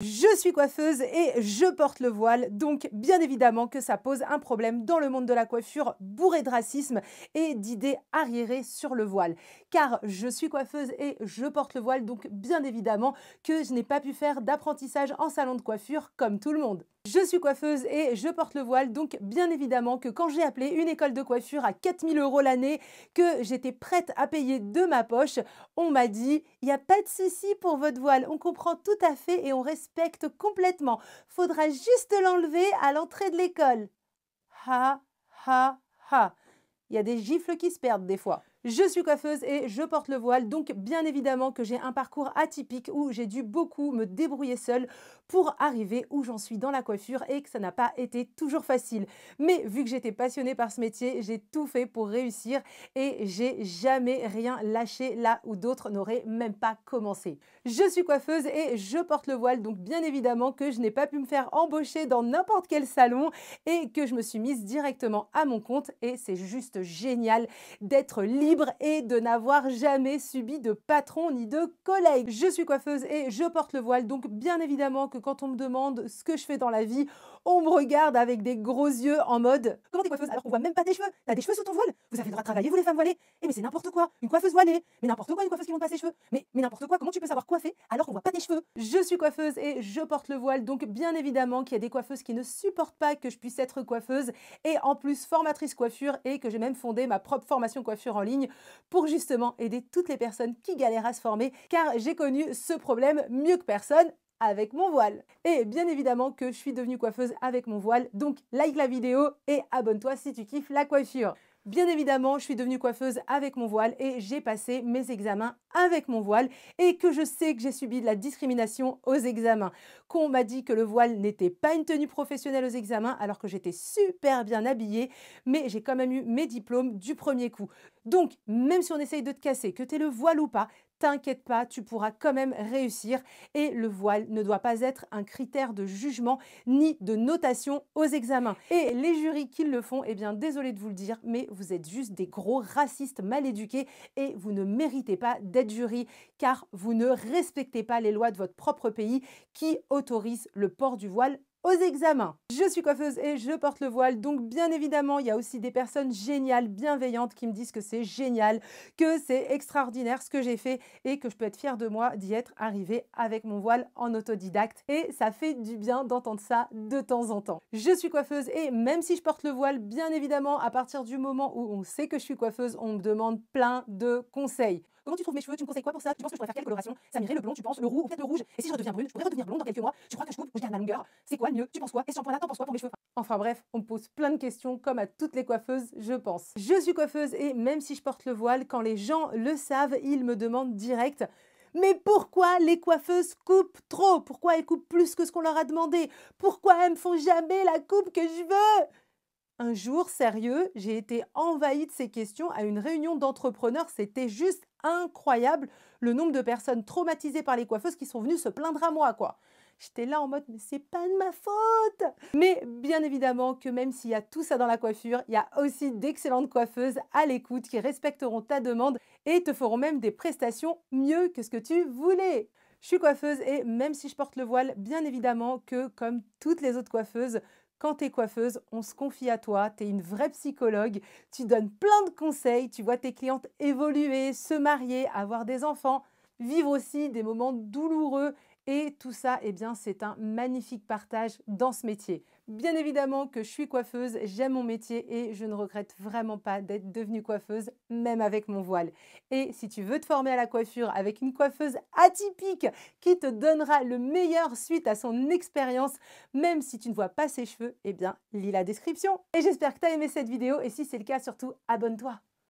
Je suis coiffeuse et je porte le voile, donc bien évidemment que ça pose un problème dans le monde de la coiffure bourré de racisme et d'idées arriérées sur le voile. Car je suis coiffeuse et je porte le voile, donc bien évidemment que je n'ai pas pu faire d'apprentissage en salon de coiffure comme tout le monde. Je suis coiffeuse et je porte le voile, donc bien évidemment que quand j'ai appelé une école de coiffure à 4000 € l'année, que j'étais prête à payer de ma poche, on m'a dit « il n'y a pas de souci pour votre voile, on comprend tout à fait et on respecte complètement. Faudra juste l'enlever à l'entrée de l'école. » Ha, ha, ha. Il y a des gifles qui se perdent des fois. Je suis coiffeuse et je porte le voile, donc bien évidemment que j'ai un parcours atypique où j'ai dû beaucoup me débrouiller seule pour arriver où j'en suis dans la coiffure et que ça n'a pas été toujours facile. Mais vu que j'étais passionnée par ce métier, j'ai tout fait pour réussir et j'ai jamais rien lâché là où d'autres n'auraient même pas commencé. Je suis coiffeuse et je porte le voile, donc bien évidemment que je n'ai pas pu me faire embaucher dans n'importe quel salon et que je me suis mise directement à mon compte et c'est juste génial d'être libre et de n'avoir jamais subi de patron ni de collègue. Je suis coiffeuse et je porte le voile, donc bien évidemment que quand on me demande ce que je fais dans la vie, on me regarde avec des gros yeux en mode « Comment t'es coiffeuse alors qu'on voit même pas tes cheveux? T'as des cheveux sous ton voile? Vous avez le droit de travailler, vous les femmes voilées? Eh mais c'est n'importe quoi, une coiffeuse voilée! Mais n'importe quoi, une coiffeuse qui monte pas ses cheveux! Mais n'importe quoi, comment tu peux savoir coiffer alors qu'on voit pas tes cheveux? » Je suis coiffeuse et je porte le voile, donc bien évidemment qu'il y a des coiffeuses qui ne supportent pas que je puisse être coiffeuse et en plus formatrice coiffure et que j'ai même fondé ma propre formation coiffure en ligne pour justement aider toutes les personnes qui galèrent à se former car j'ai connu ce problème mieux que personne avec mon voile. Et bien évidemment que je suis devenue coiffeuse avec mon voile, donc like la vidéo et abonne-toi si tu kiffes la coiffure. Bien évidemment, je suis devenue coiffeuse avec mon voile et j'ai passé mes examens avec mon voile et que je sais que j'ai subi de la discrimination aux examens. Qu'on m'a dit que le voile n'était pas une tenue professionnelle aux examens alors que j'étais super bien habillée, mais j'ai quand même eu mes diplômes du premier coup. Donc, même si on essaye de te casser, que tu aies le voile ou pas, t'inquiète pas, tu pourras quand même réussir et le voile ne doit pas être un critère de jugement ni de notation aux examens. Et les jurys qui le font, eh bien désolé de vous le dire, mais vous êtes juste des gros racistes mal éduqués et vous ne méritez pas d'être jury car vous ne respectez pas les lois de votre propre pays qui autorisent le port du voile aux examens. Je suis coiffeuse et je porte le voile, donc bien évidemment, il y a aussi des personnes géniales, bienveillantes qui me disent que c'est génial, que c'est extraordinaire ce que j'ai fait et que je peux être fière de moi d'y être arrivée avec mon voile en autodidacte. Et ça fait du bien d'entendre ça de temps en temps. Je suis coiffeuse et même si je porte le voile, bien évidemment, à partir du moment où on sait que je suis coiffeuse, on me demande plein de conseils. Comment tu trouves mes cheveux? Tu me conseilles quoi pour ça? Tu penses que je pourrais faire quelle coloration? Ça m'irait le blond, tu penses? Le roux ou peut-être le rouge? Et si je redeviens brune, je pourrais redevenir blonde dans quelques mois? Tu crois que je coupe ou je garde ma longueur? C'est quoi le mieux? Tu penses quoi? Et ce shampoing-là, t'en penses quoi pour mes cheveux? Enfin bref, on me pose plein de questions comme à toutes les coiffeuses, je pense. Je suis coiffeuse et même si je porte le voile, quand les gens le savent, ils me demandent direct « Mais pourquoi les coiffeuses coupent trop? Pourquoi elles coupent plus que ce qu'on leur a demandé? Pourquoi elles me font jamais la coupe que je veux ?» Un jour, sérieux, j'ai été envahie de ces questions à une réunion d'entrepreneurs. C'était juste incroyable le nombre de personnes traumatisées par les coiffeuses qui sont venues se plaindre à moi, quoi. J'étais là en mode, mais c'est pas de ma faute! Mais bien évidemment que même s'il y a tout ça dans la coiffure, il y a aussi d'excellentes coiffeuses à l'écoute qui respecteront ta demande et te feront même des prestations mieux que ce que tu voulais. Je suis coiffeuse et même si je porte le voile, bien évidemment que comme toutes les autres coiffeuses, quand tu es coiffeuse, on se confie à toi, tu es une vraie psychologue, tu donnes plein de conseils, tu vois tes clientes évoluer, se marier, avoir des enfants, vivre aussi des moments douloureux et tout ça, eh bien, c'est un magnifique partage dans ce métier. Bien évidemment que je suis coiffeuse, j'aime mon métier et je ne regrette vraiment pas d'être devenue coiffeuse, même avec mon voile. Et si tu veux te former à la coiffure avec une coiffeuse atypique qui te donnera le meilleur suite à son expérience, même si tu ne vois pas ses cheveux, eh bien, lis la description. Et j'espère que tu as aimé cette vidéo et si c'est le cas, surtout, abonne-toi.